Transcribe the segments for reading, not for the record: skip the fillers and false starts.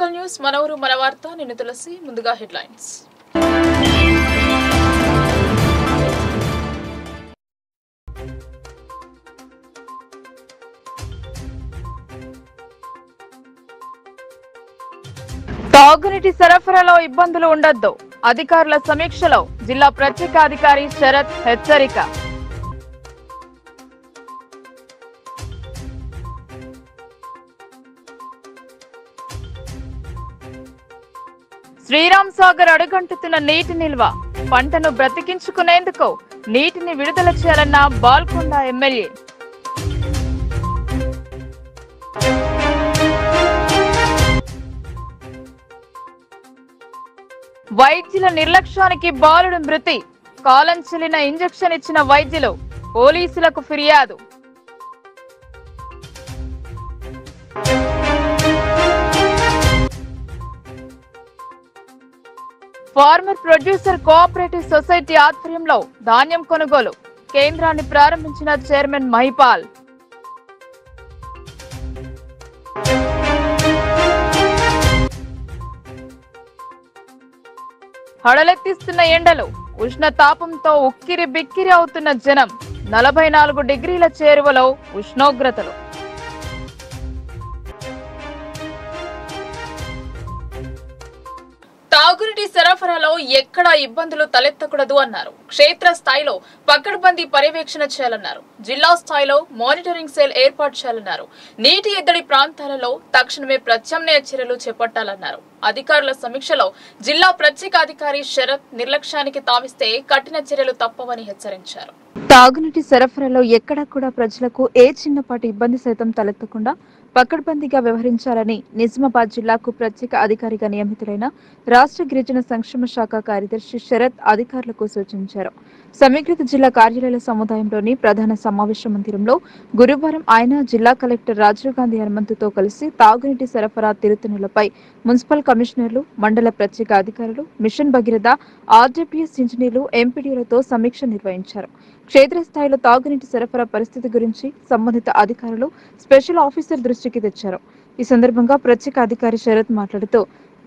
Local news మనవరు మన వార్త నిన్న తులసి ముందుగా హెడ్లైన్స్. తాగునీటి సరఫరాలో ఇబ్బందులు ఉండొద్దు, అధికారుల సమీక్షలో జిల్లా ప్రత్యేక అధికారి శరత్ హెచ్చరిక. శ్రీరామ్ సాగర్ అడుగంటుతున్న నీటి నిల్వ, పంటను బ్రతికించుకునేందుకు నీటిని విడుదల చేయాలన్న బాల్కొండ ఎమ్మెల్యే. వైద్యుల నిర్లక్ష్యానికి బాలుడు మృతి, కాలం చెల్లిన ఇంజెక్షన్ ఇచ్చిన వైద్యులు, పోలీసులకు ఫిర్యాదు. ఫార్మర్ ప్రొడ్యూసర్ కోఆపరేటివ్ సొసైటీ ఆధ్వర్యంలో ధాన్యం కొనుగోలు, కేంద్రాన్ని ప్రారంభించిన చైర్మన్ మహిపాల్. హడలెత్తిస్తున్న ఎండలు, ఉష్ణతాపంతో ఉక్కిరి బిక్కిరి అవుతున్న జనం, 44 డిగ్రీల చేరువలో ఉష్ణోగ్రతలు. తాగునీటి సరఫరాలో ఎక్కడా ఇబ్బందులు తలెత్తకూడదు అన్నారు. క్షేత్ర స్థాయిలో పకడ్బందీ పర్యవేక్షణ చేయాలన్నారు. జిల్లా స్థాయిలో మానిటరింగ్ సెల్ ఏర్పాటు చేయాలన్నారు. నీటి ఎద్దడి ప్రాంతాలలో తక్షణమే ప్రత్యామ్నాయ చర్యలు చేపట్టాలన్నారు. అధికారుల సమీక్షలో జిల్లా ప్రత్యేక అధికారి శరత్ నిర్లక్ష్యానికి తావిస్తే కఠిన చర్యలు తప్పవని హెచ్చరించారు. తాగునీటి సరఫరాలో ఎక్కడా కూడా ప్రజలకు ఏ చిన్నపాటి ఇబ్బంది సైతం తలెత్తకుండా పకడ్బందీగా వ్యవహరించాలని నిజామాబాద్ జిల్లాకు ప్రత్యేక అధికారిగా నియమితులైన రాష్ట్ర గిరిజన సంక్షేమ శాఖ కార్యదర్శి శరత్ అధికారులకు సూచించారు. సమీకృత జిల్లా కార్యాలయ సముదాయంలోని ప్రధాన సమావేశ మందిరంలో గురువారం ఆయన జిల్లా కలెక్టర్ రాజీవ్ గాంధీ హనుమంతుతో కలిసి తాగునీటి సరఫరా తీరుతెన్నులపై మున్సిపల్ కమిషనర్లు, మండల ప్రత్యేక అధికారులు, మిషన్ భగీరథ, ఆర్డబ్ల్యూఎస్ ఇంజనీర్లు, ఎంపీడీలతో సమీక్ష నిర్వహించారు. క్షేత్రస్థాయిలో తాగునీటి సరఫరా పరిస్థితి గురించి సంబంధిత అధికారులు, స్పెషల్ ఆఫీసర్ దృష్టికి తెచ్చారు. ఈ సందర్భంగా ప్రత్యేక అధికారి శరత్ మాట్లాడుతూ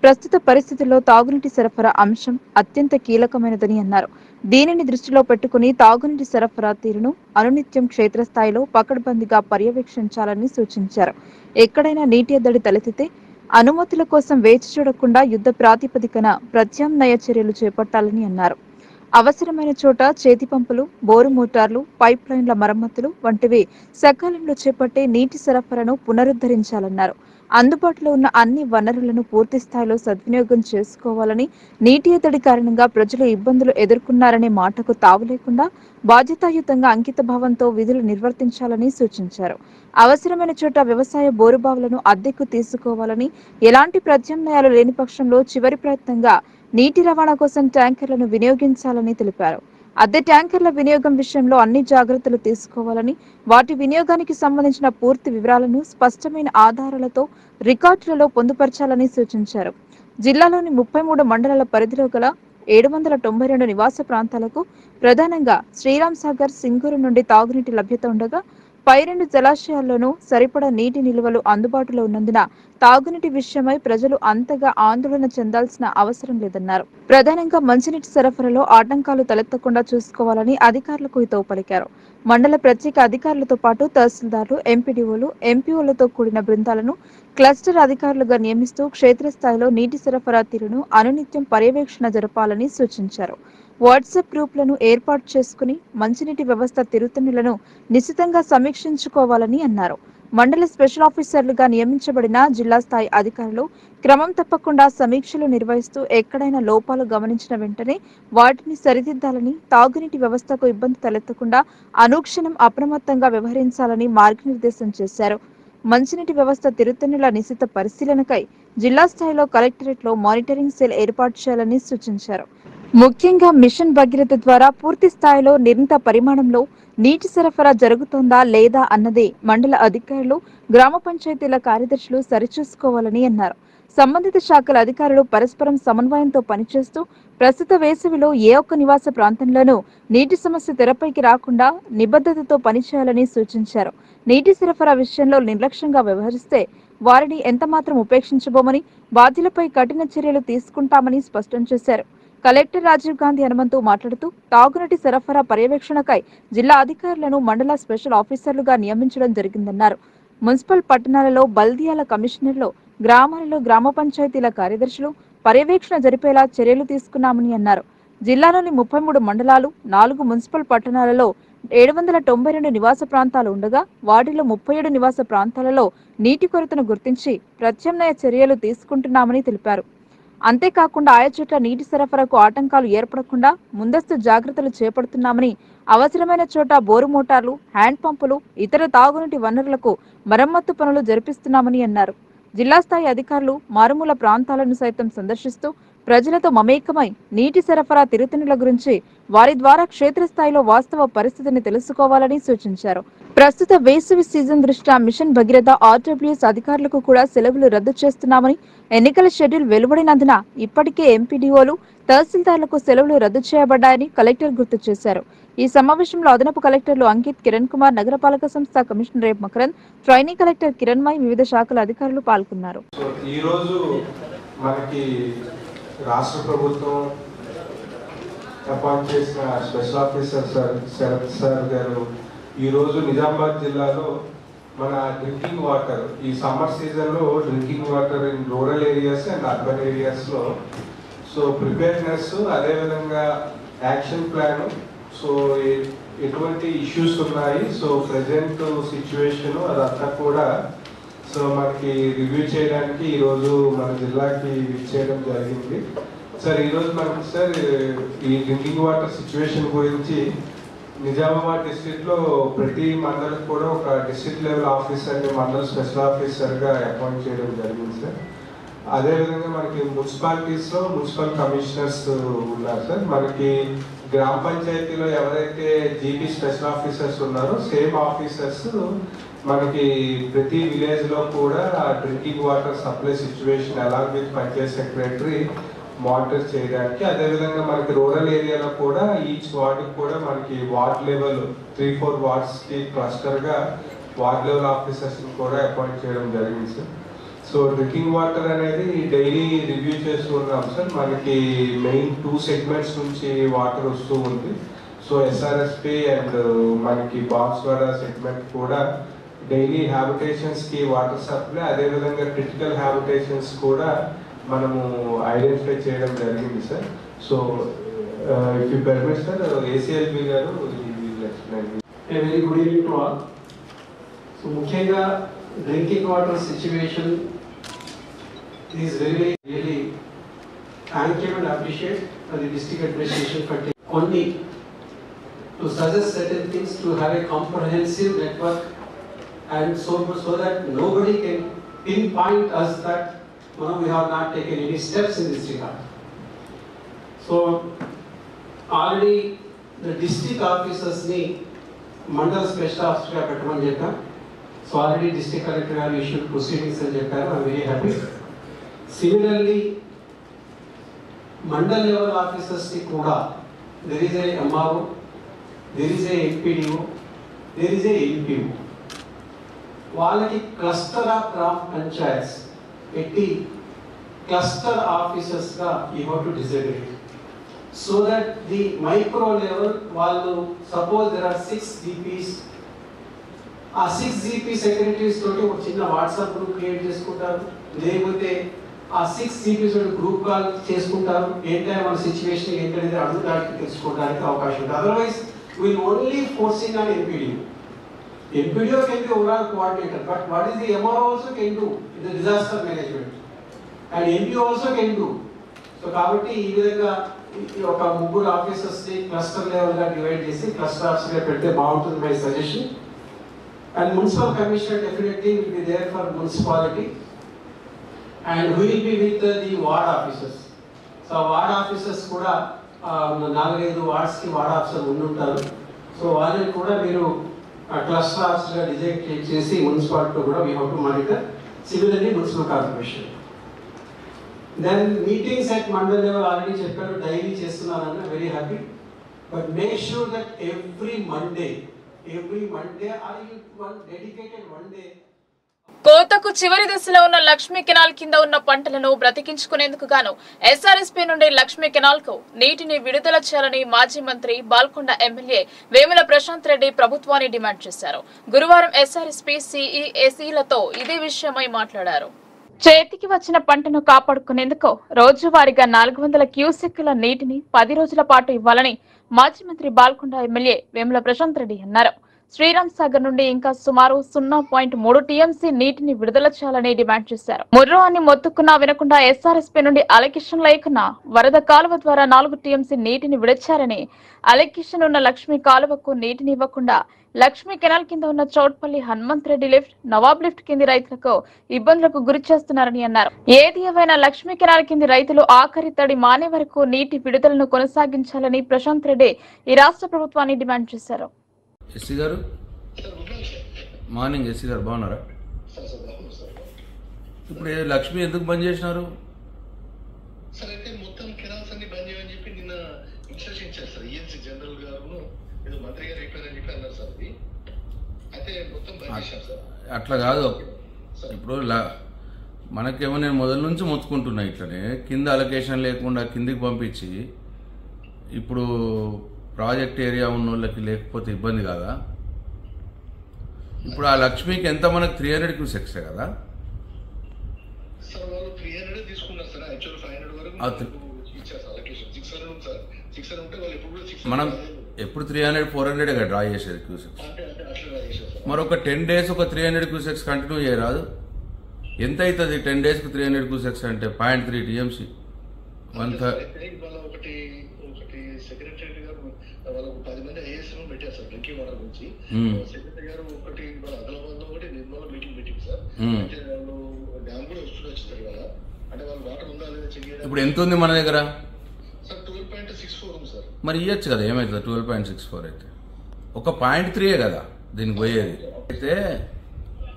ప్రస్తుత పరిస్థితుల్లో తాగునీటి సరఫరా అంశం అత్యంత కీలకమైనదని అన్నారు. దీనిని దృష్టిలో పెట్టుకుని తాగునీటి సరఫరా తీరును అనునిత్యం క్షేత్రస్థాయిలో పకడ్బందీగా పర్యవేక్షించాలని సూచించారు. ఎక్కడైనా నీటి ఎద్దడి తలెత్తితే అనుమతుల కోసం వేచి చూడకుండా యుద్ధ ప్రాతిపదికన ప్రత్యామ్నాయ చర్యలు చేపట్టాలని అన్నారు. అవసరమైన చోట చేతి పంపులు, బోరు మోటార్లు, పైప్ లైన్ల మరమ్మతులు వంటివి సకాలంలో చేపట్టే నీటి సరఫరాను పునరుద్ధరించాలన్నారు. అందుబాటులో ఉన్న అన్ని వనరులను పూర్తి స్థాయిలో సద్వినియోగం చేసుకోవాలని, నీటి ఎద్దడి కారణంగా ప్రజలు ఇబ్బందులు ఎదుర్కొన్నారనే మాటకు తావు లేకుండా బాధ్యతాయుతంగా అంకితభావంతో విధులు నిర్వర్తించాలని సూచించారు. అవసరమైన చోట వ్యవసాయ బోరుబావులను అద్దెకు తీసుకోవాలని, ఎలాంటి ప్రత్యామ్నాయాలు లేని పక్షంలో చివరి ప్రయత్నంగా నీటి రవాణా కోసం ట్యాంకర్లను వినియోగించాలని తెలిపారు. అద్దె ట్యాంకర్ల వినియోగం విషయంలో అన్ని జాగ్రత్తలు తీసుకోవాలని, వాటి వినియోగానికి సంబంధించిన పూర్తి వివరాలను స్పష్టమైన ఆధారాలతో రికార్డులలో పొందుపరచాలని సూచించారు. జిల్లాలోని 33 మండలాల పరిధిలో గల 792 నివాస ప్రాంతాలకు ప్రధానంగా శ్రీరామ్ సాగర్, సింగూరు నుండి తాగునీటి లభ్యత ఉండగా పై 2 జలాశయాల్లోనూ సరిపడా నీటి నిల్వలు అందుబాటులో ఉన్నందున తాగునీటి విషయమై ప్రజలు అంతగా ఆందోళన చెందాల్సిన అవసరం లేదన్నారు. ప్రధానంగా మంచినీటి సరఫరాలో ఆటంకాలు తలెత్తకుండా చూసుకోవాలని అధికారులకు హితవు పలికారు. మండల ప్రత్యేక అధికారులతో పాటు తహసీల్దార్లు, ఎంపీడీఓలు, ఎంపీఓలతో కూడిన బృందాలను క్లస్టర్ అధికారులుగా నియమిస్తూ క్షేత్రస్థాయిలో నీటి సరఫరా తీరును అనునిత్యం పర్యవేక్షణ జరపాలని సూచించారు. వాట్సాప్ గ్రూపులను ఏర్పాటు చేసుకుని మంచినీటి వ్యవస్థ తీరుతెన్నులను నిశితంగా సమీక్షించుకోవాలని అన్నారు. మండల స్పెషల్ ఆఫీసర్లుగా నియమించబడిన జిల్లా స్థాయి అధికారులు క్రమం తప్పకుండా సమీక్షలు నిర్వహిస్తూ ఎక్కడైనా లోపాలు గమనించిన వెంటనే వాటిని సరిదిద్దాలని, తాగునీటి వ్యవస్థకు ఇబ్బంది తలెత్తకుండా అనుక్షణం అప్రమత్తంగా వ్యవహరించాలని మార్గనిర్దేశం చేశారు. మంచినీటి వ్యవస్థ తీరుతెన్నుల నిశిత పరిశీలనకై జిల్లా స్థాయిలో కలెక్టరేట్లో మానిటరింగ్ సెల్ ఏర్పాటు చేయాలని సూచించారు. ముఖ్యంగా మిషన్ భగీరథ ద్వారా పూర్తి స్థాయిలో నిర్ణీత పరిమాణంలో నీటి సరఫరా జరుగుతోందా లేదా అన్నది మండల అధికారులు, గ్రామ పంచాయతీల కార్యదర్శులు సరిచూసుకోవాలని అన్నారు. సంబంధిత శాఖల అధికారులు పరస్పరం సమన్వయంతో పనిచేస్తూ ప్రస్తుత వేసవిలో ఏ ఒక్క నివాస ప్రాంతంలోనూ నీటి సమస్య తెరపైకి రాకుండా నిబద్ధతతో పనిచేయాలని సూచించారు. నీటి సరఫరా విషయంలో నిర్లక్ష్యంగా వ్యవహరిస్తే వారిని ఎంతమాత్రం ఉపేక్షించబోమని బాధ్యులపై కఠిన చర్యలు తీసుకుంటామని స్పష్టం చేశారు. కలెక్టర్ రాజీవ్ గాంధీ హనుమంతు మాట్లాడుతూ తాగునీటి సరఫరా పర్యవేక్షణకై జిల్లా అధికారులను మండల స్పెషల్ ఆఫీసర్లుగా నియమించడం జరిగిందన్నారు. మున్సిపల్ పట్టణాలలో బల్దియాల కమిషనర్లు, గ్రామాలలో గ్రామ పంచాయతీల కార్యదర్శులు పర్యవేక్షణ జరిపేలా చర్యలు తీసుకున్నామని అన్నారు. జిల్లాలోని 33 మండలాలు, 4 మున్సిపల్ పట్టణాలలో 792 నివాస ప్రాంతాలు ఉండగా వాటిలో 37 నివాస ప్రాంతాలలో నీటి కొరతను గుర్తించి ప్రత్యామ్నాయ చర్యలు తీసుకుంటున్నామని తెలిపారు. అంతేకాకుండా ఆయా చోట్ల నీటి సరఫరాకు ఆటంకాలు ఏర్పడకుండా ముందస్తు జాగ్రత్తలు చేపడుతున్నామని, అవసరమైన చోట బోరు మోటార్లు, హ్యాండ్ పంపులు, ఇతర తాగునీటి వనరులకు మరమ్మత్తు పనులు జరిపిస్తున్నామని అన్నారు. జిల్లా స్థాయి అధికారులు మారుమూల ప్రాంతాలను సైతం సందర్శిస్తూ ప్రజలతో మమేకమై నీటి సరఫరా తీరుతెన్నుల గురించి వారి ద్వారా క్షేత్రస్థాయిలో వాస్తవ పరిస్థితిని తెలుసుకోవాలని సూచించారు. ప్రస్తుత వేసవి సీజన్ దృష్ట్యా మిషన్ భగీరథ ఆర్డబ్ల్యూఎస్ అధికారులకు కూడా సెలవులు రద్దు చేస్తున్నామని, ఎన్నికల షెడ్యూల్ వెలువడినందున ఇప్పటికే ఎంపీడీఓలు, తహసీల్దార్లకు సెలవులు రద్దు చేయబడ్డాయని కలెక్టర్ గుర్తు చేశారు. ఈ సమావేశంలో అదనపు కలెక్టర్లు అంకిత్, కిరణ్ కుమార్, నగరపాలక సంస్థ commissioner Makarand, trainee collector Kiranmay, వివిధ శాఖల అధికారులు పాల్గొన్నారు. రాష్ట్ర ప్రభుత్వం అపాయింట్ చేసిన స్పెషల్ ఆఫీసర్ శరత్ సార్ గారు ఈరోజు నిజామాబాద్ జిల్లాలో మన డ్రింకింగ్ వాటర్ ఈ సమ్మర్ సీజన్లో drinking water in rural areas and urban ఏరియాస్లో సో ప్రిపేర్నెస్, అదేవిధంగా యాక్షన్ ప్లాన్, సో ఎటువంటి ఇష్యూస్ ఉన్నాయి, సో ప్రజెంట్ సిచ్యువేషన్ అదంతా కూడా సో మనకి రివ్యూ చేయడానికి ఈరోజు మన జిల్లాకి విచ్చేయడం జరిగింది. సార్ ఈరోజు మనకు సార్ ఈ డ్రింకింగ్ వాటర్ సిచ్యువేషన్ గురించి నిజామాబాద్ డిస్ట్రిక్ట్లో ప్రతి మండలికి కూడా ఒక డిస్ట్రిక్ట్ లెవెల్ ఆఫీసర్ని మండల స్పెషల్ ఆఫీసర్గా అపాయింట్ చేయడం జరిగింది సార్. అదేవిధంగా మనకి మున్సిపాలిటీస్లో మున్సిపల్ కమిషనర్స్ ఉన్నారు సార్. మనకి గ్రామ పంచాయతీలో ఎవరైతే జీపీ స్పెషల్ ఆఫీసర్స్ ఉన్నారో సేమ్ ఆఫీసర్స్ మనకి ప్రతి విలేజ్ లో కూడా drinking water supply situation along with Panchayat secretary monitor చేయడానికి, అదేవిధంగా మనకి రూరల్ ఏరియాలో కూడా ఈచ్ వార్డుకి కూడా మనకి వార్డ్ లెవెల్ 3-4 వార్డ్స్ కి క్లస్టర్ గా వార్డ్ లెవెల్ ఆఫీసర్స్ కూడా అపాయింట్ చేయడం జరిగింది సార్. సో డ్రింకింగ్ వాటర్ అనేది డైలీ రివ్యూ చేస్తూ ఉన్నాం సార్. మనకి మెయిన్ 2 సెగ్మెంట్స్ నుంచి వాటర్ వస్తూ ఉంది. సో ఎస్ఆర్ఎస్పి అండ్ మనకి బాన్స్వాడ సెగ్మెంట్ కూడా డైలీ హ్యాబిటేషన్స్ కి వాటర్ సప్లై, అదేవిధంగా క్రిటికల్ హ్యాబిటేషన్స్ కూడా మనము ఐడెంటిఫై చేయడం జరిగింది sir. So if you permit sir, ACLB గారు very good evening to all. So ముఖ్యంగా drinking water situation is very really thank you and appreciate for the district administration for only to suggest certain things to have a comprehensive network and so that nobody can pinpoint us that we have not taken any steps in this regard. So already the district officers ni mandal special officer ga pettamani cheppa. So already district collector have issued proceedings and chepparu. I am very happy. Similarly mandal level officers ni kuda there is a MRO, there is a MPDO, there is a NPO. వాళ్ళకి cluster of గ్రామ పంచాయత్స్ పెట్టి cluster ఆఫీసర్స్గా you have to decide so that the micro level వాళ్ళు suppose there are 6 GPs, ఆ 6 GP secretaries తోటి ఒక చిన్న WhatsApp group create చేసుకుంటారు, లేకపోతే ఆ 6 జీపీస్ తోటి గ్రూప్ కాల్ చేసుకుంటారు. ఏంటంటే మన సిచ్యువేషన్ ఏంటనేది అడుగుతానికి తెలుసుకోవడానికి అవకాశం ఉంటుంది. Otherwise will only forcing on MPD. MPDO can be overall coordinator, but what is the MRO also can do in the disaster management, and NPO also can do. So కాబట్టి ఈ విధంగా ఒక 3 ఆఫీసర్స్ ని cluster level గా divide చేసి cluster officer గా పెడితే బాగుంటుంది my suggestion. And municipal commissioner definitely will be there for municipality and who will be with the ward officers. So ward officers కూడా 4-5 వార్డ్స్ కి వార్డ్ ఆఫీసర్ ఉండుంటారు. So వాళ్ళని కూడా మీరు క్లస్టర్ ఆఫీసర్గా డిజైన్ చేసి మున్సిపాలిటీలో కూడా we have to monitor. Similarly municipal corporation. Then meetings at mandal level already చెప్పారు, డైలీ చేస్తున్నారన్న very happy. But make sure that every Monday or you one dedicated one day కోతకు చివరి దశలో ఉన్న లక్ష్మీ కెనాల్ కింద ఉన్న పంటలను బ్రతికించుకునేందుకు గాను ఎస్ఆర్ఎస్పీ నుండి లక్ష్మీ కెనాల్ కు నీటిని విడుదల చేయాలని మాజీ మంత్రి బాల్కొండ ఎమ్మెల్యే వేముల ప్రశాంత్ రెడ్డి ప్రభుత్వాన్ని డిమాండ్ చేశారు. గురువారం ఎస్ఆర్ఎస్పీ సిఈఏసీలతో ఇదే విషయమై మాట్లాడారు. చేతికి వచ్చిన పంటను కాపాడుకునేందుకు రోజువారీగా 400 క్యూసెక్కుల నీటిని 10 రోజుల పాటు ఇవ్వాలని మాజీ మంత్రి బాల్కొండ ఎమ్మెల్యే వేముల ప్రశాంత్ రెడ్డి అన్నారు. శ్రీరామ్ సాగర్ నుండి ఇంకా సుమారు 0.3 టీఎంసీ నీటిని విడుదల చేయాలని డిమాండ్ చేశారు. ముర్రో అని మొత్తుకున్నా వినకుండా ఎస్ఆర్ఎస్పీ నుండి అలెక్షన్ లేకున్నా వరద కాలువ ద్వారా 4 టీఎంసీ నీటిని విడిచారని, అలెక్షన్ ఉన్న లక్ష్మీ కాలువకు నీటిని ఇవ్వకుండా లక్ష్మీ కెనాల్ కింద ఉన్న చౌట్పల్లి హనుమంత్ రెడ్డి లిఫ్ట్, నవాబ్ లిఫ్ట్ కింది రైతులకు ఇబ్బందులకు గురి చేస్తున్నారని అన్నారు. ఏది ఏవైనా లక్ష్మీ కెనాల్ కింది రైతులు ఆఖరి తడి మానే వరకు నీటి విడుదలను కొనసాగించాలని ప్రశాంత్ రెడ్డి ఈ రాష్ట్ర ప్రభుత్వాన్ని డిమాండ్ చేశారు. ఎస్సీ గారు మార్నింగ్. ఎస్సీ గారు బాగున్నారా? ఇప్పుడు లక్ష్మి ఎందుకు బంద్ చేసినారు? సార్ అయితే మొత్తం కెనాల్స్ అన్ని బంద్ చేయమని చెప్పి నిన్న ఇన్స్ట్రక్షన్ ఇచ్చారు సార్. ఈఎన్సీ జనరల్ గారు ఏదో మంత్రి గారు చెప్పారని చెప్పి అన్నారు సార్. అయితే మొత్తం బంద్ చేశారు సార్. అట్లా కాదు. ఇప్పుడు మనకేమో నేను మొదల నుంచి మొత్తుకుంటున్నా ఇట్లనే కింద అలొకేషన్ లేకుండా కిందికి పంపించి ఇప్పుడు ప్రాజెక్ట్ ఏరియా ఉన్న వాళ్ళకి లేకపోతే ఇబ్బంది కాదా? ఇప్పుడు ఆ లక్ష్మికి ఎంత మనకు 300 క్యూసెక్స్ కదా సార్. వాళ్ళు 300 తీసుకున్నారు సార్. యాక్చువల్ 500 వరకు ఇచ్చారు సార్. అలొకేషన్ 600 ఉంది సార్. 600 ఉంటే వాళ్ళు ఎప్పుడు 600 మనం ఎప్పుడు 300 400 డ్రా చేసేది క్యూసెక్స్. అంటే అట్లా డ్రా చేశారు సార్. మరొక 10 days ఒక 300 క్యూసెక్స్ కంటిన్యూ చేయరాదు? ఎంత అవుతుంది 10 days కు 300 క్యూసెక్స్ అంటే 0.3 టీఎంసీ. ఒకటి సెక్రటరీ గారు వాళ్ళకు 10 మంది ఐఏఎస్ పెట్టారు సార్ డ్రింకింగ్ వాటర్ గురించి. సెక్రటరీ గారు ఒకటి ఆదిలాబాద్ లో ఒకటి నిర్మల్ మీటింగ్ పెట్టింది సార్. అంటే వాళ్ళు డ్యామ్ కూడా వచ్చారు కదా. అంటే వాళ్ళు వాటర్ ఉందా లేదా చెక్ చేయడం. ఇప్పుడు ఎంత ఉంది మన దగ్గర సార్? 12.64 ఉంది సార్. మరి ఇవ్వచ్చు కదా, ఏమవుతుంది 12.64 అయితే? ఒక 0.3 కదా దీనికి పోయేది. అయితే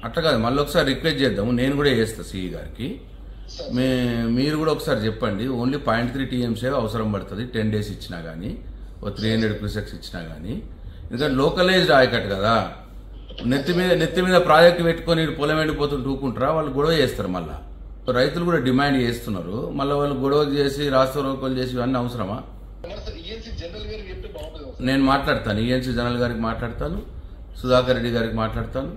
అట్లా కాదు, మళ్ళీ ఒకసారి రిక్వెస్ట్ చేద్దాము. నేను కూడా చేస్తా సిఈ గారికి. మీరు కూడా ఒకసారి చెప్పండి. ఓన్లీ 0.3 టీఎంసీ అవసరం పడుతుంది 10 days ఇచ్చినా కానీ, ఓ 300 క్యూసెక్స్ ఇచ్చినా కానీ. ఎందుకంటే లోకలైజ్డ్ ఆయకట్ కదా. నెత్తి మీద ప్రాజెక్ట్ పెట్టుకొని పొలం ఎండిపోతుంటే ఊకుంటారా? వాళ్ళు గొడవ చేస్తారు. మళ్ళీ రైతులు కూడా డిమాండ్ చేస్తున్నారు. మళ్ళీ వాళ్ళు గొడవ చేసి రాష్ట్ర రోకలు చేసి ఇవన్నీ అవసరమా? నేను మాట్లాడతాను. ఈఎన్సీ జనరల్ గారికి మాట్లాడతాను, సుధాకర్ రెడ్డి గారికి మాట్లాడతాను.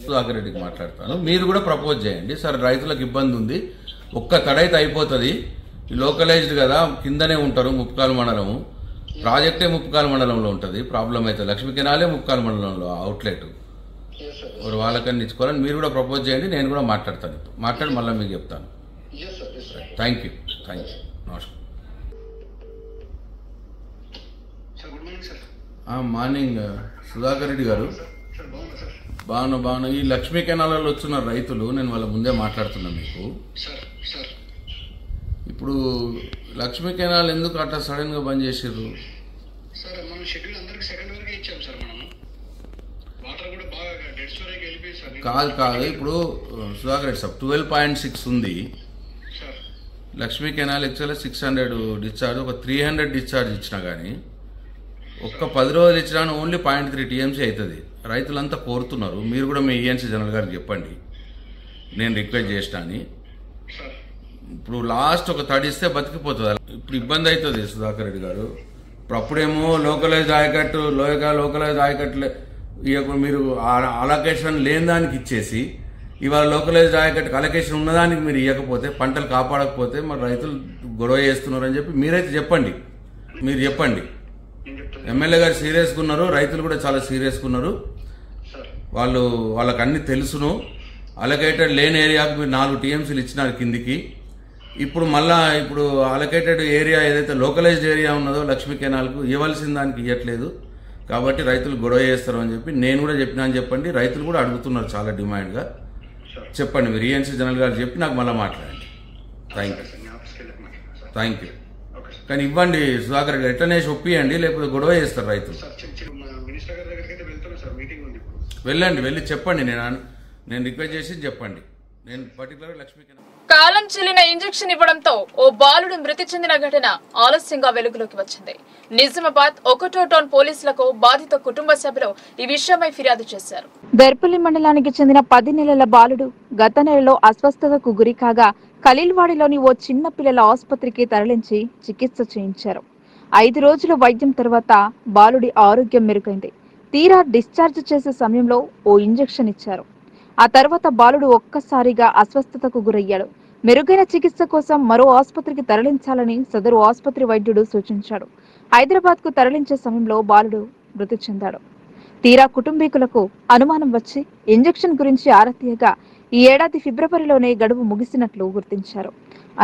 సుధాకర్ రెడ్డికి మాట్లాడతాను. మీరు కూడా ప్రపోజ్ చేయండి సార్. రైతులకు ఇబ్బంది ఉంది, ఒక్క తడైతే అయిపోతుంది. లోకలైజ్డ్ కదా, కిందనే ఉంటారు. ముప్కాల్ మండలము ప్రాజెక్టే ముప్కాల్ మండలంలో ఉంటుంది. ప్రాబ్లం అయితే లక్ష్మీ కెనాలే ముప్కాల్ మండలంలో అవుట్లెట్. వాళ్ళకన్నీ ఇచ్చుకోవాలని మీరు కూడా ప్రపోజ్ చేయండి. నేను కూడా మాట్లాడతాను. మాట్లాడి మళ్ళీ మీకు చెప్తాను. Thank you. నమస్కారం. మార్నింగ్ సుధాకర్ రెడ్డి గారు. బాగున్నా. ఈ లక్ష్మీ కెనాలలో వచ్చిన రైతులు నేను వాళ్ళ ముందే మాట్లాడుతున్నాను మీకు. ఇప్పుడు లక్ష్మీ కెనాల్ ఎందుకు అట్లా సడన్ గా బంద్ చేసారు? కాదు ఇప్పుడు సుధాకర్ రెడ్డి సార్ 12.6 ఉంది లక్ష్మీ కెనాల్. యాక్చువల్గా 600 డిశ్చార్జ్, ఒక 300 డిశ్చార్జ్ ఇచ్చినా కానీ ఒక్క 10 రోజులు ఇచ్చినా ఓన్లీ 0.3 టీఎంసీ అవుతుంది. రైతులంతా కోరుతున్నారు. మీరు కూడా మీ ఈఎన్సీ జనరల్ గారికి చెప్పండి, నేను రిక్వెస్ట్ చేసిన అని. ఇప్పుడు లాస్ట్ ఒక తడిస్తే బతికిపోతుంది. ఇప్పుడు ఇబ్బంది అవుతుంది సుధాకర్ రెడ్డి గారు. అప్పుడేమో లోకలైజ్ ఆయకట్టు లోకలైజ్ ఆయకట్లు మీరు అలొకేషన్ లేని దానికి ఇచ్చేసి, ఇవాళ లోకలైజ్ ఆయకట్టుకు అలొకేషన్ ఉన్నదానికి మీరు ఇవ్వకపోతే, పంటలు కాపాడకపోతే మరి రైతులు గొడవ చేస్తున్నారు అని చెప్పి మీరైతే చెప్పండి. మీరు చెప్పండి. ఎమ్మెల్యే గారు సీరియస్గా ఉన్నారు, రైతులు కూడా చాలా సీరియస్గా ఉన్నారు. వాళ్ళకి అన్ని తెలుసును. అలొకేటెడ్ లేని ఏరియాకు మీరు 4 టీఎంసీలు ఇచ్చినారు కిందికి. ఇప్పుడు అలొకేటెడ్ ఏరియా ఏదైతే లోకలైజ్డ్ ఏరియా ఉన్నదో లక్ష్మీ కెనాల్కు ఇవ్వాల్సిన దానికి ఇవ్వట్లేదు. కాబట్టి రైతులు గొడవ చేస్తారు అని చెప్పి నేను కూడా చెప్పినా అని చెప్పండి. రైతులు కూడా అడుగుతున్నారు చాలా డిమాండ్గా. చెప్పండి మీరు ఈఎన్సీ జనరల్ గారు చెప్పి నాకు మళ్ళీ మాట్లాడండి. Thank you. కానీ ఇవ్వండి సుధాకర్ రెడ్డి, ఎట్లనే ఒప్పియండి, లేకపోతే గొడవ చేస్తారు రైతులు. వెళ్ళండి, వెళ్ళి చెప్పండి. నేను రిక్వెస్ట్ చేసి చెప్పండి. నేను పర్టికులర్ లక్ష్మీ కాలం చెల్లిన ఇంజెక్షన్ ఇవ్వడంతో ఓ బాలుడు మృతి చెందిన ఘటన ఆలస్యంగా వెలుగులోకి వచ్చింది. నిజామాబాద్ 1వ టౌన్ పోలీసులకు బాధిత కుటుంబ సభ్యులు ఈ విషయమై ఫిర్యాదు చేశారు. దర్పల్లి మండలానికి చెందిన 10 నెలల బాలుడు గత నెలలో అస్వస్థతకు గురి కాగా ఖలీల్వాడిలోని ఓ చిన్న పిల్లల ఆసుపత్రికి తరలించి చికిత్స చేయించారు. 5 రోజుల వైద్యం తర్వాత బాలుడి ఆరోగ్యం మెరుగైంది. తీరా డిశ్చార్జ్ చేసే సమయంలో ఓ ఇంజెక్షన్ ఇచ్చారు. ఆ తర్వాత బాలుడు ఒక్కసారిగా అస్వస్థతకు గురయ్యాడు. మెరుగైన చికిత్స కోసం మరో ఆసుపత్రికి తరలించాలని సదరు ఆసుపత్రి వైద్యుడు సూచించాడు. హైదరాబాద్ కు తరలించే సమయంలో బాలుడు మృతి చెందాడు. తీరా కుటుంబీకులకు అనుమానం వచ్చి ఇంజెక్షన్ గురించి ఆరా తీయగా ఈ ఏడాది ఫిబ్రవరిలోనే గడువు ముగిసినట్లు గుర్తించారు.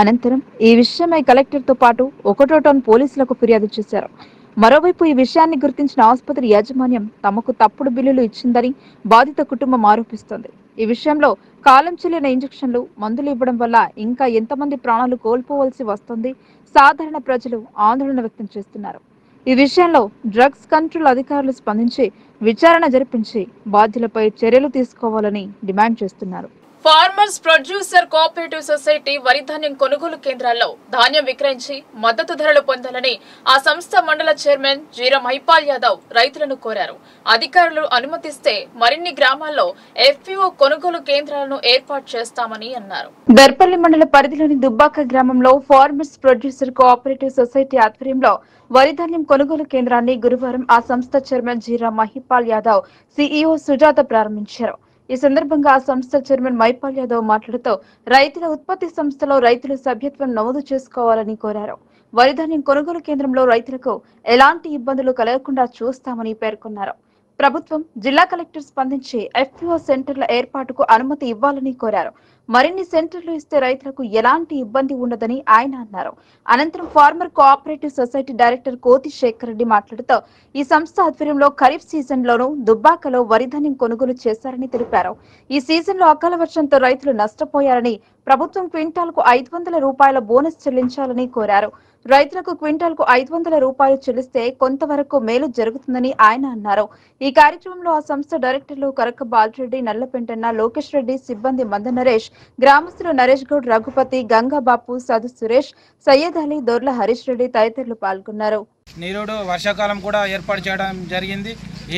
అనంతరం ఈ విషయమై కలెక్టర్తో పాటు 1వ టౌన్ పోలీసులకు ఫిర్యాదు చేశారు. మరోవైపు ఈ విషయాన్ని గుర్తించిన ఆసుపత్రి యాజమాన్యం తమకు తప్పుడు బిల్లులు ఇచ్చిందని బాధిత కుటుంబం ఆరోపిస్తోంది. ఈ విషయంలో కాలం చెల్లిన ఇంజెక్షన్లు, మందులు ఇవ్వడం వల్ల ఇంకా ఎంతమంది ప్రాణాలు కోల్పోవలసి వస్తుంది? సాధారణ ప్రజలు ఆందోళన వ్యక్తం చేస్తున్నారు. ఈ విషయంలో డ్రగ్స్ కంట్రోల్ అధికారులు స్పందించి విచారణ జరిపించి బాధ్యులపై చర్యలు తీసుకోవాలని డిమాండ్ చేస్తున్నారు. ఫార్మర్స్ ప్రొడ్యూసర్ కోఆపరేటివ్ సొసైటీ వరి ధాన్యం కొనుగోలు కేంద్రాల్లో ధాన్యం విక్రయించి మద్దతు ధరలు పొందాలని ఆ సంస్థ మండల చైర్మన్ జీరా మహిపాల్ యాదవ్ రైతులను కోరారు. అధికారులు అనుమతిస్తే మరిన్ని గ్రామాల్లో ఎఫ్పిఓ కొనుగోలు కేంద్రాలను ఏర్పాటు చేస్తామని అన్నారు. దర్పల్లి మండల పరిధిలోని దుబ్బాక గ్రామంలో ఫార్మర్స్ ప్రొడ్యూసర్ కోఆపరేటివ్ సొసైటీ ఆధ్వర్యంలో వరి ధాన్యం కొనుగోలు కేంద్రాన్ని గురువారం ఆ సంస్థ చైర్మన్ జీరా మహిపాల్ యాదవ్, సిఇఓ సుజాత ప్రారంభించారు. ఈ సందర్భంగా ఆ సంస్థ చైర్మన్ మహిపాల్ యాదవ్ మాట్లాడుతూ రైతుల ఉత్పత్తి సంస్థలో రైతులు సభ్యత్వం నమోదు చేసుకోవాలని కోరారు. వరి ధాన్యం కొనుగోలు కేంద్రంలో రైతులకు ఎలాంటి ఇబ్బందులు కలగకుండా చూస్తామని పేర్కొన్నారు. ప్రభుత్వం, జిల్లా కలెక్టర్ స్పందించి ఎఫ్పిఓ సెంటర్ల ఏర్పాటుకు అనుమతి ఇవ్వాలని కోరారు. మరిన్ని సెంటర్లు ఇస్తే రైతులకు ఎలాంటి ఇబ్బంది ఉండదని ఆయన అన్నారు. అనంతరం ఫార్మర్ కోఆపరేటివ్ సొసైటీ డైరెక్టర్ కోతి శేఖర్ రెడ్డి మాట్లాడుతూ ఈ సంస్థ ఆధ్వర్యంలో ఖరీఫ్ సీజన్లోనూ దుబ్బాకలో వరి ధాన్యం కొనుగోలు చేశారని తెలిపారు. ఈ సీజన్లో అకాల వర్షంతో రైతులు నష్టపోయారని, ప్రభుత్వం క్వింటాల్కు 500 రూపాయల బోనస్ చెల్లించాలని కోరారు. రైతులకు క్వింటాల్కు 500 రూపాయలు చెల్లిస్తే కొంతవరకు మేలు జరుగుతుందని ఆయన అన్నారు. ఈ కార్యక్రమంలో ఆ సంస్థ డైరెక్టర్లు కరక బాలరెడ్డి, నల్లపెంటన్న, లోకేష్ రెడ్డి, సిబ్బంది మంద నరేష్, గ్రామస్తులు నరేష్ గౌడ్, రఘుపతి, గంగాబాపు, సదు సురేష్, సయ్యద్ అలీ, దొర్ల హరీష్ రెడ్డి తదితరులు పాల్గొన్నారు. నీరుడు వర్షాకాలం కూడా ఏర్పాటు చేయడం జరిగింది.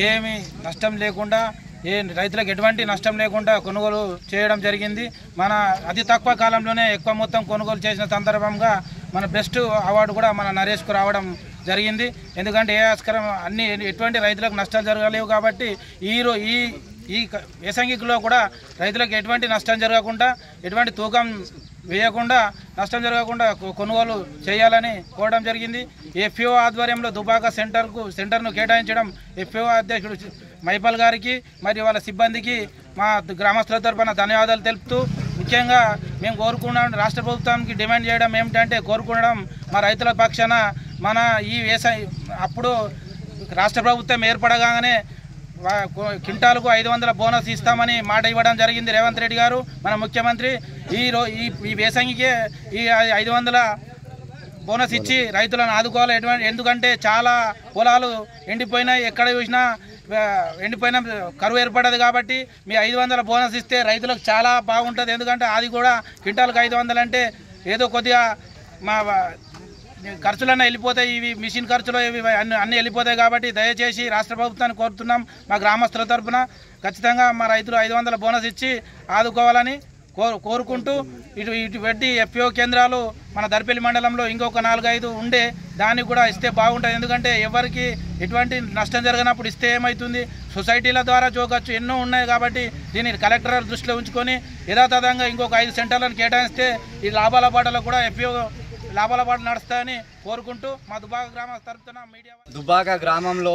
ఏమీ నష్టం లేకుండా, రైతులకు ఎటువంటి నష్టం లేకుండా కొనుగోలు చేయడం జరిగింది. మన అతి తక్కువ కాలంలోనే ఎక్కువ మొత్తం కొనుగోలు చేసిన సందర్భంగా మన బెస్ట్ అవార్డు కూడా మన నరేష్కు రావడం జరిగింది. ఎందుకంటే ఏ ఆస్కారం అన్ని ఎటువంటి రైతులకు నష్టాలు జరగలేవు కాబట్టి ఈ వేసంగిలో కూడా రైతులకు ఎటువంటి నష్టం జరగకుండా, ఎటువంటి తూకం వేయకుండా, నష్టం జరగకుండా కొనుగోలు చేయాలని కోరడం జరిగింది. ఎఫ్పిఓ ఆధ్వర్యంలో దుబాక సెంటర్ను కేటాయించడం ఎఫ్పిఓ అధ్యక్షుడు మహిపాల్ గారికి మరియు వాళ్ళ సిబ్బందికి మా గ్రామస్తుల తరఫున ధన్యవాదాలు తెలుపుతూ, ముఖ్యంగా మేము కోరుకున్నాం, రాష్ట్ర ప్రభుత్వానికి డిమాండ్ చేయడం ఏమిటంటే, కోరుకునడం మా రైతుల పక్షాన మన ఈ అప్పుడు రాష్ట్ర ప్రభుత్వం ఏర్పడగానే క్వింటాలకు 500 బోనస్ ఇస్తామని మాట ఇవ్వడం జరిగింది రేవంత్ రెడ్డి గారు, మన ముఖ్యమంత్రి. ఈ వేసంగికే ఈ 500 బోనస్ ఇచ్చి రైతులను ఆదుకోవాలి. ఎందుకంటే చాలా పొలాలు ఎండిపోయినాయి, ఎక్కడ చూసినా ఎండిపోయిన కరువు ఏర్పడదు కాబట్టి మీ 500 బోనస్ ఇస్తే రైతులకు చాలా బాగుంటుంది. ఎందుకంటే అది కూడా క్వింటాల్కి 500 అంటే ఏదో కొద్దిగా మా ఖర్చులన్నీ వెళ్ళిపోతాయి, ఇవి మిషన్ ఖర్చులు ఇవి అన్నీ వెళ్ళిపోతాయి కాబట్టి దయచేసి రాష్ట్ర ప్రభుత్వాన్ని కోరుతున్నాం. మా గ్రామస్తుల తరఫున ఖచ్చితంగా మా రైతులు 500 బోనస్ ఇచ్చి ఆదుకోవాలని కోరుకుంటూ, ఇటు పెట్టి ఎఫ్పిఓ కేంద్రాలు మన దర్పల్లి మండలంలో ఇంకొక 4-5 ఉండే దానికి కూడా ఇస్తే బాగుంటుంది. ఎందుకంటే ఎవరికి ఎటువంటి నష్టం జరిగినప్పుడు ఇస్తే ఏమవుతుంది, సొసైటీల ద్వారా చూడవచ్చు, ఎన్నో ఉన్నాయి కాబట్టి దీన్ని కలెక్టర్ దృష్టిలో ఉంచుకొని యథాతథంగా ఇంకొక 5 సెంటర్లను కేటాయిస్తే ఈ లాభాల బాటలో కూడా ఎఫ్పిఓ లాభాల బాట నడుస్తాయని కోరుకుంటూ మా దుబ్బాక గ్రామ తరపున మీడియా దుబ్బాక గ్రామంలో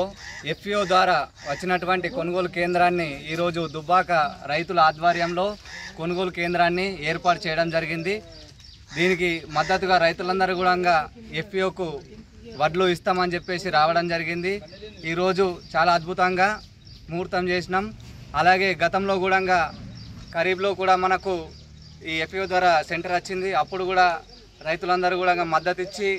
ఎఫ్పిఓ ద్వారా వచ్చినటువంటి కొనుగోలు కేంద్రాన్ని ఈరోజు దుబ్బాక రైతుల ఆధ్వర్యంలో కొనుగోలు కేంద్రాన్ని ఏర్పాటు చేయడం జరిగింది. దీనికి మద్దతుగా రైతులందరూ కూడా ఎఫ్పిఓకు వడ్లు ఇస్తామని చెప్పేసి రావడం జరిగింది. ఈరోజు చాలా అద్భుతంగా ముహూర్తం చేసినాం. అలాగే గతంలో కూడా ఖరీఫ్లో కూడా మనకు ఈ ఎఫ్పిఓ ద్వారా సెంటర్ వచ్చింది. అప్పుడు కూడా రైతులందరూ కూడా మద్దతు ఇచ్చి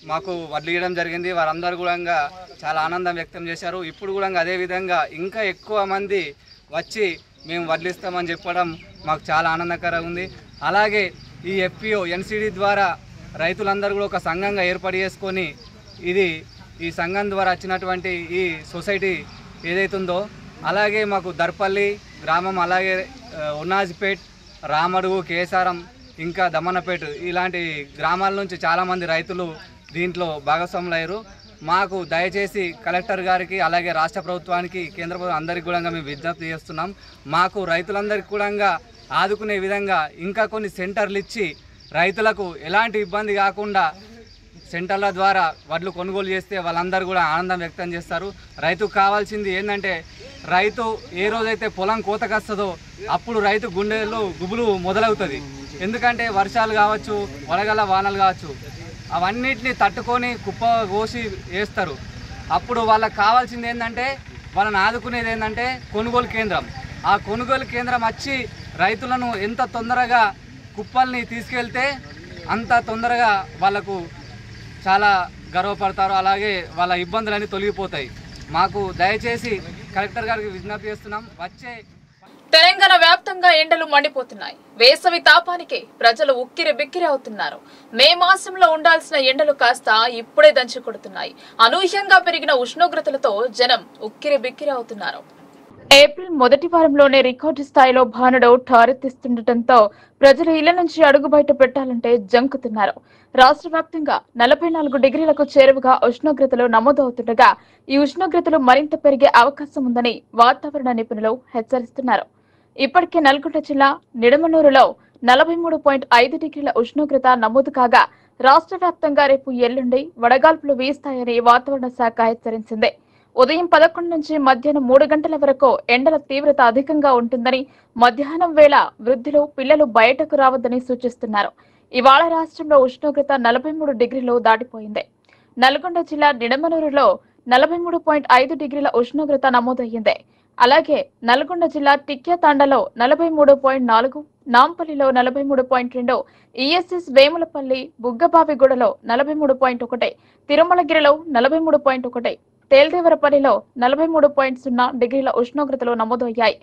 మాకు వడ్లు ఇవ్వడం జరిగింది. వారందరూ కూడా చాలా ఆనందం వ్యక్తం చేశారు. ఇప్పుడు కూడా అదేవిధంగా ఇంకా ఎక్కువ మంది వచ్చి మేము వడ్లిస్తామని చెప్పడం మాకు చాలా ఆనందకరంగా ఉంది. అలాగే ఈ FPO NCD ద్వారా రైతులందరూ కూడా ఒక సంఘంగా ఏర్పాటు చేసుకొని ఈ సంఘం ద్వారా వచ్చినటువంటి ఈ సొసైటీ ఏదైతుందో, అలాగే మాకు దర్పల్లి గ్రామం, అలాగే ఉన్నాజ్పేట్, రామడుగు, కేసారం, ఇంకా దమ్మన్నపేట ఇలాంటి గ్రామాల నుంచి చాలామంది రైతులు దీంట్లో భాగస్వాములయ్యారు. మాకు దయచేసి కలెక్టర్ గారికి, అలాగే రాష్ట్ర ప్రభుత్వానికి, కేంద్ర ప్రభుత్వం అందరికీ కూడా మేము విజ్ఞప్తి చేస్తున్నాం. మాకు రైతులందరికీ కూడా ఆదుకునే విధంగా ఇంకా కొన్ని సెంటర్లు ఇచ్చి రైతులకు ఎలాంటి ఇబ్బంది కాకుండా సెంటర్ల ద్వారా వడ్లు కొనుగోలు చేస్తే వాళ్ళందరూ కూడా ఆనందం వ్యక్తం చేస్తారు. రైతుకు కావాల్సింది ఏంటంటే, రైతు ఏ రోజైతే పొలం కోతకొస్తుందో అప్పుడు రైతు గుండెల్లో గుబులు మొదలవుతుంది. ఎందుకంటే వర్షాలు కావచ్చు, వడగల వానలు కావచ్చు, అవన్నిటిని తట్టుకొని కుప్ప కోసి వేస్తారు. అప్పుడు వాళ్ళకి కావాల్సింది ఏంటంటే, వాళ్ళని ఆదుకునేది ఏంటంటే కొనుగోలు కేంద్రం. ఆ కొనుగోలు కేంద్రం వచ్చి రైతులను ఎంత తొందరగా కుప్పల్ని తీసుకెళ్తే అంత తొందరగా వాళ్ళకు చాలా గర్వపడతారు. అలాగే వాళ్ళ ఇబ్బందులన్నీ తొలగిపోతాయి. మాకు దయచేసి కలెక్టర్ గారికి విజ్ఞప్తి చేస్తున్నాం. తెలంగాణ వ్యాప్తంగా ఎండలు మండిపోతున్నాయి. వేసవి తాపానికి ప్రజలు ఉక్కిరి బిక్కిరి అవుతున్నారు. మే మాసంలో ఉండాల్సిన ఎండలు కాస్త ఇప్పుడే దంచి కొడుతున్నాయి. అనూహ్యంగా పెరిగిన ఉష్ణోగ్రతలతో జనం ఉక్కిరి బిక్కిరి అవుతున్నారు. ఏప్రిల్ మొదటి వారంలోనే రికార్డు స్థాయిలో భానుడు ఠారెత్తిస్తుండటంతో ప్రజలు ఇళ్ల నుంచి అడుగు బయట పెట్టాలంటే జంకుతున్నారు. రాష్ట్ర వ్యాప్తంగా 44 డిగ్రీలకు చేరువగా ఉష్ణోగ్రతలు నమోదవుతుండగా ఈ ఉష్ణోగ్రతలు మరింత పెరిగే అవకాశం ఉందని వాతావరణ నిపుణులు హెచ్చరిస్తున్నారు. ఇప్పటికే నల్గొండ జిల్లా నిడమనూరులో 43.5 డిగ్రీల ఉష్ణోగ్రత నమోదు కాగా రాష్ట్ర వ్యాప్తంగా రేపు ఎల్లుండి వడగాల్పులు వీస్తాయని వాతావరణ శాఖ హెచ్చరించింది. ఉదయం 11 నుంచి మధ్యాహ్నం 3 గంటల వరకు ఎండల తీవ్రత అధికంగా ఉంటుందని, మధ్యాహ్నం వేళ వృద్ధులు, పిల్లలు బయటకు రావద్దని సూచిస్తున్నారు. ఇవాళ రాష్ట్రంలో ఉష్ణోగ్రత 43 డిగ్రీలు దాటిపోయింది. నల్గొండ జిల్లా నిడమనూరులో 43.5 డిగ్రీల ఉష్ణోగ్రత నమోదయ్యింది. అలాగే నల్గొండ జిల్లా టిక్యాతాండలో 43.4, నాంపల్లిలో 43.2, ఈఎస్ఎస్ వేములపల్లి, బుగ్గబావిగూడలో 43.1, తిరుమలగిరిలో 43.1, తేల్దేవరపల్లిలో 43.0 డిగ్రీల ఉష్ణోగ్రతలు నమోదయ్యాయి.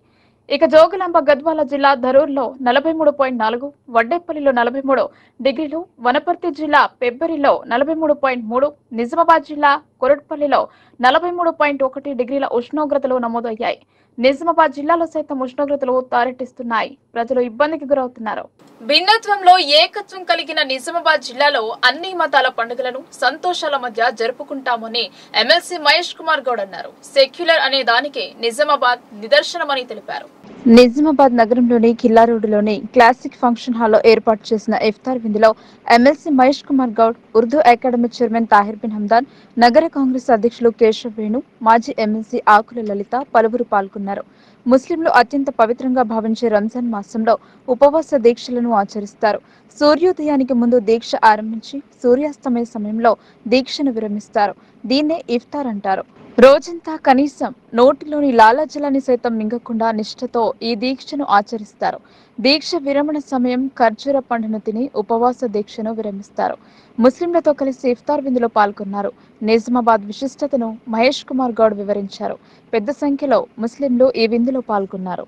ఇక జోగులాంబ గద్వాల జిల్లా ధరూర్లో 43.4, వడ్డేపల్లిలో 43 డిగ్రీలు, వనపర్తి జిల్లా పెబ్బరిలో 43.3, నిజామాబాద్ జిల్లా కొరట్పల్లిలో 43.1 డిగ్రీల ఉష్ణోగ్రతలు నమోదయ్యాయి. నిజామాబాద్ జిల్లాలో సైతం ఉష్ణోగ్రతలు తారెట్టిస్తున్నాయి. ప్రజలు ఇబ్బందికి గురవుతున్నారు. భిన్నత్వంలో ఏకత్వం కలిగిన నిజామాబాద్ జిల్లాలో అన్ని మతాల పండుగలను సంతోషాల మధ్య జరుపుకుంటామని ఎమ్మెల్సీ మహేష్ కుమార్ గౌడ్ అన్నారు. సెక్యులర్ అనే దానికి నిజామాబాద్ నిదర్శనమని తెలిపారు. నిజామాబాద్ నగరంలోని కిల్లా రోడ్డులోని క్లాసిక్ ఫంక్షన్ హాల్లో ఏర్పాటు చేసిన ఇఫ్తార్ విందులో MLC Mahesh Kumar Goud, Urdu academy chairman Tahir bin Hamdan, నగర కాంగ్రెస్ అధ్యక్షులు కేశవ్ వేణు, మాజీ ఎమ్మెల్సీ ఆకుల లలిత పలువురు పాల్గొన్నారు. ముస్లింలు అత్యంత పవిత్రంగా భావించే రంజాన్ మాసంలో ఉపవాస దీక్షలను ఆచరిస్తారు. సూర్యోదయానికి ముందు దీక్ష ఆరంభించి సూర్యాస్తమయ సమయంలో దీక్షను విరమిస్తారు. దీన్నే ఇఫ్తార్ అంటారు. రోజంతా కనీసం నోటిలోని లాలాజలాన్ని సైతం మింగకుండా నిష్ఠతో ఈ దీక్షను ఆచరిస్తారు. దీక్ష విరమణ సమయం ఖర్జూర పండును తిని ఉపవాస దీక్షను విరమిస్తారు. ముస్లింలతో కలిసి ఇఫ్తార్ విందులో పాల్గొన్నారు. నిజామాబాద్ విశిష్టతను మహేష్ కుమార్ గౌడ్ వివరించారు. పెద్ద సంఖ్యలో ముస్లింలు ఈ విందులో పాల్గొన్నారు.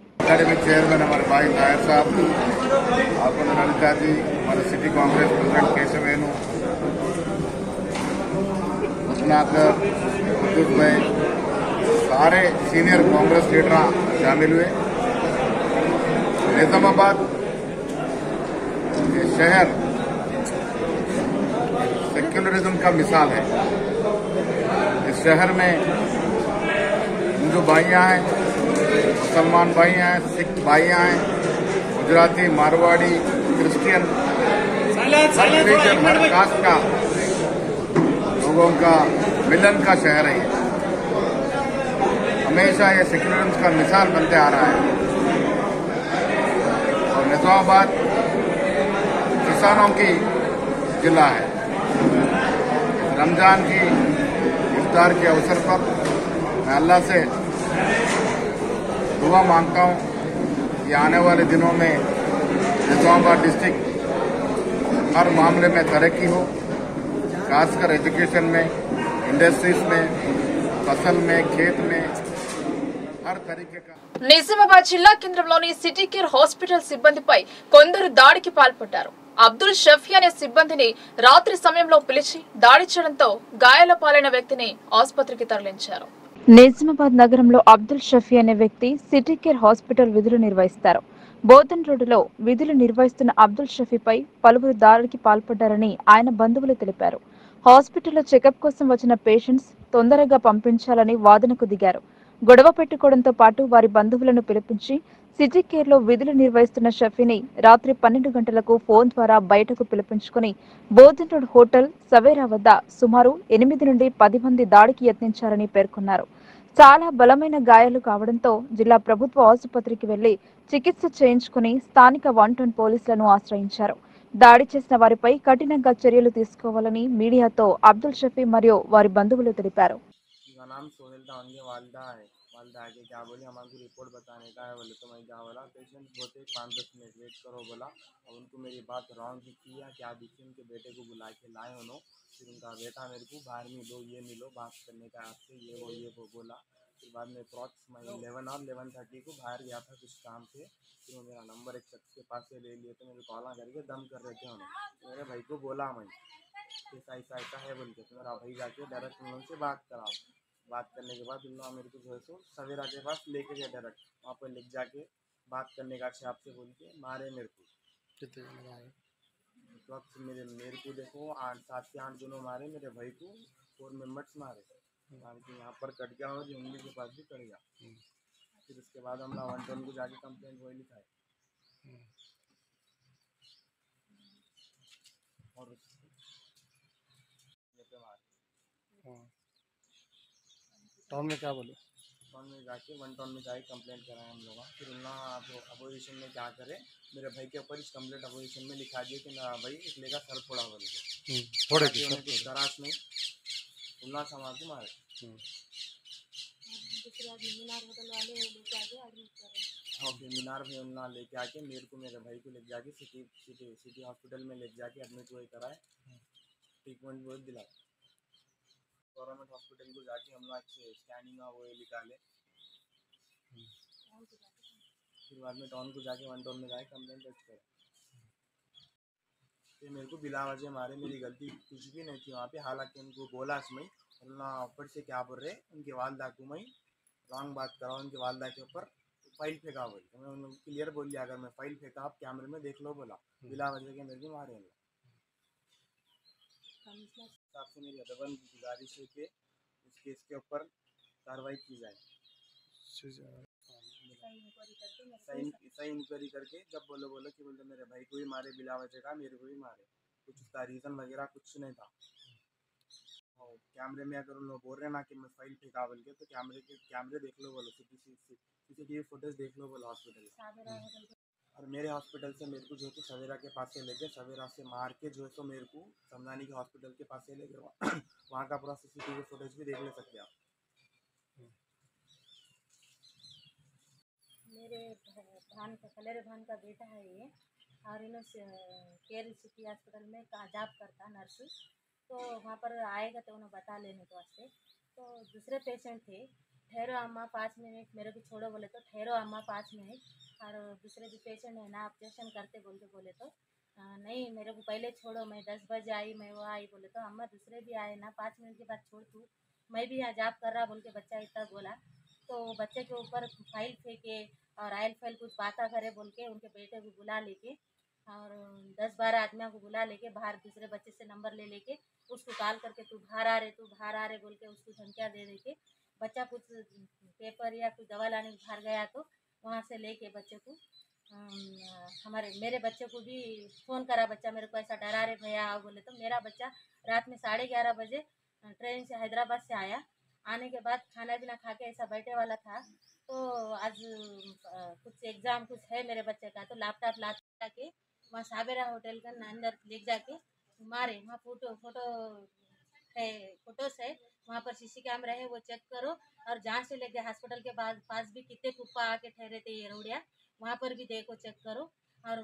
सारे सीनियर कांग्रेस लीडर शामिल हुए। निजामाबाद ये शहर सेक्युलरिज्म का मिसाल है। इस शहर में हिंदू भाइयां हैं, मुसलमान भाइयां हैं, सिख भाइयां हैं, गुजराती, मारवाड़ी, क्रिश्चियन, हर रिलीजन, हर कास्ट का लोगों का मिलन का शहर है। हमेशा ये सेक्युलरिज्म का मिसाल बनते आ रहा है। और निजामाबाद किसानों की जिला है। रमजान की इफ्तार के अवसर पर मैं अल्लाह से दुआ मांगता हूँ कि आने वाले दिनों में निजामाबाद डिस्ट्रिक्ट हर मामले में तरक्की हो, खासकर एजुकेशन में, इंडस्ट्रीज में, फसल में, खेत में। हर तरीके का। నిజామాబాద్ జిల్లా కేంద్రంలోని సిటీ కేర్ హాస్పిటల్ సిబ్బందిపై కొందరు దాడికి పాల్పడ్డారు. అబ్దుల్ షఫీ అనే సిబ్బందిని రాత్రి సమయంలో పిలిచి దాడి చేయడంతో గాయాల పాలైన వ్యక్తిని ఆసుపత్రికి తరలించారు. నిజామాబాద్ నగరంలో అబ్దుల్ షఫీ అనే వ్యక్తి సిటీ కేర్ హాస్పిటల్ విధులు నిర్వహిస్తారు. బోధన్ రోడ్డులో విధులు నిర్వహిస్తున్న అబ్దుల్ షఫీపై పలువురు దాడికి పాల్పడ్డారని ఆయన బంధువులు తెలిపారు. హాస్పిటల్లో చెకప్ కోసం వచ్చిన పేషెంట్స్ తొందరగా పంపించాలని వాదనకు దిగారు. గొడవ పెట్టుకోవడంతో పాటు వారి బంధువులను పిలిపించి సిటీ కేర్లో విధులు నిర్వహిస్తున్న షఫీని రాత్రి 12 గంటలకు ఫోన్ ద్వారా బయటకు పిలిపించుకుని బోధన్ రోడ్ హోటల్ సవేరా వద్ద సుమారు 8 నుండి 10 మంది దాడికి యత్నించారని పేర్కొన్నారు. చాలా బలమైన గాయాలు కావడంతో జిల్లా ప్రభుత్వ ఆసుపత్రికి వెళ్లి చికిత్స చేయించుకుని స్థానిక 110 పోలీసులను ఆశ్రయించారు. దాడి చేసిన వారిపై కఠినంగా చర్యలు తీసుకోవాలని మీడియాతో అబ్దుల్ షఫీ మరియు వారి బంధువులు తెలిపారు. नाम सोहेल था, उनके वालदा है। वालदा आके क्या बोली, हमारे रिपोर्ट बताने का है बोले, तो मैं क्या बोला, पेशेंट होते 5-10 मिनट वेट करो बोला। और उनको मेरी बात रॉन्ग किया, क्या दिखी उनके बेटे को बुला के लाए उन्होंने। फिर उनका बेटा मेरे को बाहर मिलो, ये मिलो, बात करने का आपसे, ये वो बोला। फिर बाद में अप्रॉक्स मैं 11 और 11:30 को बाहर गया था कुछ काम से। फिर वो मेरा नंबर एक शख्स के पास से ले लिए, तो मेरे कॉल करके दम कर रहे थे उन्होंने। मेरे भाई को बोला मैं ऐसा है बोल के, तो मेरा भाई जाके डायरेक्ट उनसे बात करने के बाद उन्होंने मेरे को जो है सो सवेरा के पास लेके गए, डायरेक्ट वहाँ पर लेके जाके बात करने का छाप से बोल के मारे मेरे को। कितने जने मारे? उस वक्त मेरे को देखो 7 से 8 जनों मारे, मेरे भाई को 4 मेंबर्स मारे। यहाँ पर कट गया और उंगली के पास भी कट गया। फिर उसके बाद हम 110 को जाके कंप्लेंट वही लिखाए और टाउन में क्या बोले? टाउन में जाके 110 में जाके कंप्लेंट कराए हम लोग। फिर उन्होंने अपोजिशन में क्या करे, मेरे भाई के ऊपर इस कंप्लेंट अपोजिशन में लिखा दिया कि मेरा भाई इसलिए का सर फोड़ा बोल के फोड़े कुछ कराश नहीं उन्ना समाज के मारे। और फिर मीनार में उन्ना लेके आके मेरे को मेरे भाई को लेके जाके सिटी हॉस्पिटल में लेके जाके एडमिट वही कराए, ट्रीटमेंट वो दिलाए। गवर्नमेंट हॉस्पिटल को जाके हम लोग स्कैनिंग वो निकाले। फिर बाद में टाउन को जाके 110 में जाके कंप्लेंट रख करे। फिर मेरे को बिला वजह मारे, मेरी गलती कुछ भी नहीं थी वहाँ पे। हालांकि उनको बोला इसमें ऊपर से क्या बोल रहे, उनके वालदा को मैं रॉन्ग बात कराऊँ, उनके वालदा के ऊपर फाइल फेंका बोल। तो मैं उनको क्लियर बोल दिया, अगर मैं फाइल फेंका आप कैमरे में देख लो बोला। बिला वजह के मेरे को मारे हैं। हिसाब से मेरी अदबन गुजारिश है कि इस केस के ऊपर कार्रवाई की जाए। सही इंक्वायरी करके जब बोलो कि बोलते मेरे भाई को भी मारे बिला वजह का, मेरे को भी मारे, कुछ उसका रीज़न वगैरह कुछ नहीं था। और कैमरे में अगर उन लोग बोल रहे ना कि मैं फाइल फेंका बोल के, तो कैमरे देख लो बोलो, CCTV फुटेज देख लो बोलो हॉस्पिटल। और मेरे हॉस्पिटल से मेरे को जो है तो सवेरा के पास से लेके, सवेरा से मार के जो है तो मेरे को समदानी के हॉस्पिटल के पास से लेके वहाँ का पूरा CCTV फुटेज भी देख ले सकते हैं आप। मेरे कलेरे भान का बेटा है ये, और इन्होंने केयर सिटी हॉस्पिटल में जॉब करता नर्स। तो वहाँ पर आएगा तो उन्हें बता लेने के वास्ते। तो दूसरे पेशेंट थे, ठहरो अम्मा 5 मिनट मेरे को छोड़ो बोले, तो ठहरो अम्मा 5 मिनट। और दूसरे जो पेशेंट है ना ऑपरेशन करते बोले तो नहीं मेरे को पहले छोड़ो, मैं 10 बजे आई, मैं वो आई बोले। तो अम्मा दूसरे भी आए ना, 5 मिनट के बाद छोड़ तू, मैं भी यहाँ जॉब कर रहा बोल के बच्चा इतना बोला। तो बच्चे के ऊपर फाइल फेंके और आयल फाइल कुछ बातें करे बोल के उनके बेटे को बुला लेके और 10-12 आदमियों को बुला लेके बाहर दूसरे बच्चे से नंबर ले लेके उसको कॉल करके तू बाहर आ रहे बोल के उसको धमकियाँ दे के बच्चा कुछ पेपर या कुछ दवा लाने बाहर गया तो वहाँ से लेके बच्चे को मेरे बच्चे को भी फ़ोन करा, बच्चा मेरे को ऐसा डरा रहे भैया आओ बोले। तो मेरा बच्चा रात में 11:30 बजे ट्रेन से हैदराबाद से आया। आने के बाद खाना पीना खा के ऐसा बैठे वाला था। तो आज कुछ एग्ज़ाम कुछ है मेरे बच्चे का, तो लैपटॉप ला के वहाँ साबेरा होटल के अंदर ले जाके मारे। वहाँ फोटोस है, वहाँ पर CC कैमरा है, वो चेक करो। और जहाँ से लेके हॉस्पिटल के पास भी कितने पुप्पा आके ठहरे थे ये रोडिया, वहाँ पर भी देखो चेक करो। और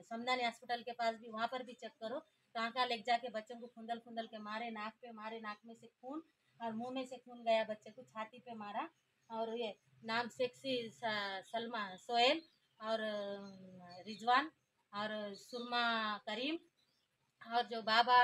समदानी हॉस्पिटल के पास भी वहाँ पर भी चेक करो। कहाँ ले जाके बच्चों को खुंदल के मारे, नाक पे मारे, नाक में से खून और मुंह में से खून गया, बच्चे को छाती पे मारा और ये नाम सेक्सी सलमा सोहेल और रिजवान और सुरमा करीम और जो बाबा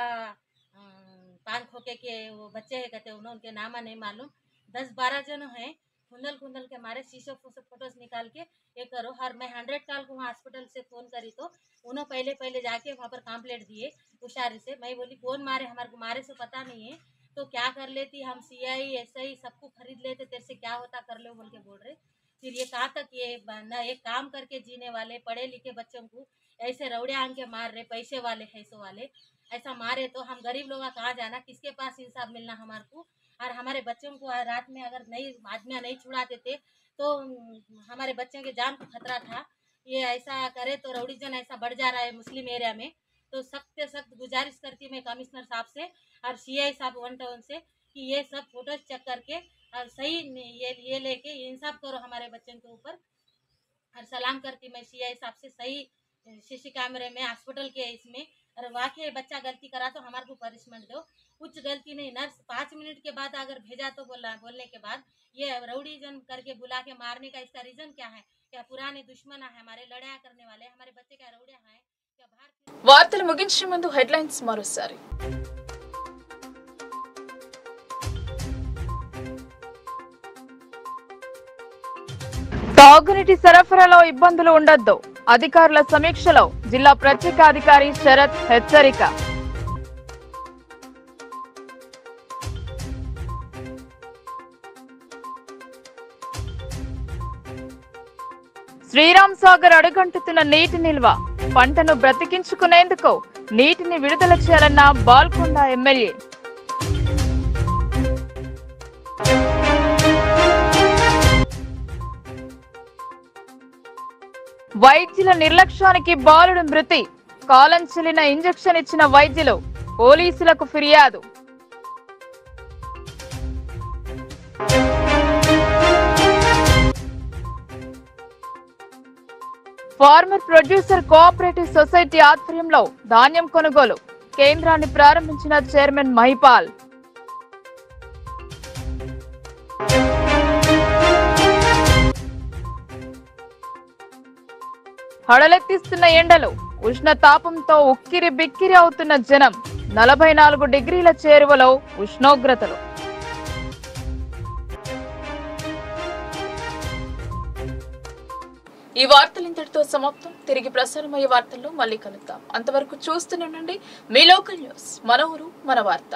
पान खोके के वो बच्चे हैं कहते उन्होंने उनके नाम नहीं मालूम 10-12 जन हैं खुंदल के मारे शीशे फोटोज निकाल के ये करो। और मैं 100 कॉल को वहाँ हॉस्पिटल से फ़ोन करी तो उन्होंने पहले जाके वहाँ पर कंप्लेंट दिए हुशारी से। मैं बोली कौन मारे, हमारे को मारे से पता नहीं है तो क्या कर लेती, हम CI SI सबको खरीद लेते, तेरे से क्या होता कर लो बोल के बोल रहे। फिर ये कहाँ तक ये न एक काम करके जीने वाले पढ़े लिखे बच्चों को ऐसे रौड़े आंग के मार रहे, पैसे वाले पैसों वाले ऐसा मारे तो हम गरीब लोग कहाँ जाना, किसके पास इंसाफ मिलना हमारे को। और हमारे बच्चों को रात में अगर नहीं आदमियाँ नहीं छुड़ाते थे तो हमारे बच्चों के जान को खतरा था। ये ऐसा करे तो रौड़ीजन ऐसा बढ़ जा रहा है मुस्लिम एरिया में। तो सख्त से सख्त गुजारिश करती मैं कमिश्नर साहब से और CI साहब 1 टाउन से कि ये सब फोटोज चेक करके और सही ये लेके इंसाफ करो हमारे बच्चों के ऊपर। और सलाम करती मैं CI साहब से सही CC कैमरे में हॉस्पिटल के इसमें और वाकई बच्चा गलती करा तो हमारे को पनिशमेंट दो। कुछ गलती नहीं, नर्स 5 मिनट के बाद अगर भेजा तो बोलने के बाद ये रौडी जन करके बुला के मारने का इसका रीजन क्या है? क्या पुराने दुश्मन है हमारे, लड़ाई करने वाले हमारे बच्चे क्या रौड़े हैं? क्या వార్తలు ముగించే ముందు హెడ్లైన్స్ మరోసారి. తాగునీటి సరఫరాలో ఇబ్బందులు ఉండొద్దు, అధికారుల సమీక్షలో జిల్లా ప్రత్యేకాధికారి శరత్ హెచ్చరిక. శ్రీరామ్ సాగర్ అడుగంటుతున్న నీటి నిల్వ, పంటను బ్రతికించుకునేందుకు నీటిని విడుదల చేయాలన్న బాల్కొండ ఎమ్మెల్యే. వైద్యుల నిర్లక్ష్యానికి బాలుడు మృతి, కాలం చెల్లిన ఇంజెక్షన్ ఇచ్చిన వైద్యులు, పోలీసులకు ఫిర్యాదు. ఫార్మర్ ప్రొడ్యూసర్ కోఆపరేటివ్ సొసైటీ ఆధ్వర్యంలో ధాన్యం కొనుగోలు, కేంద్రాన్ని ప్రారంభించిన చైర్మన్ మహిపాల్. హడలెత్తిస్తున్న ఎండలు, ఉష్ణతాపంతో ఉక్కిరి బిక్కిరి అవుతున్న జనం, 44 డిగ్రీల చేరువలో ఉష్ణోగ్రతలు. ఈ వార్తలు ఇంతటితో సమాప్తం. తిరిగి ప్రసారమయ్యే వార్తల్లో మళ్ళీ కలుద్దాం. అంతవరకు చూస్తూనే ఉండండి మీ లోకల్ న్యూస్. మన ఊరు మన వార్త.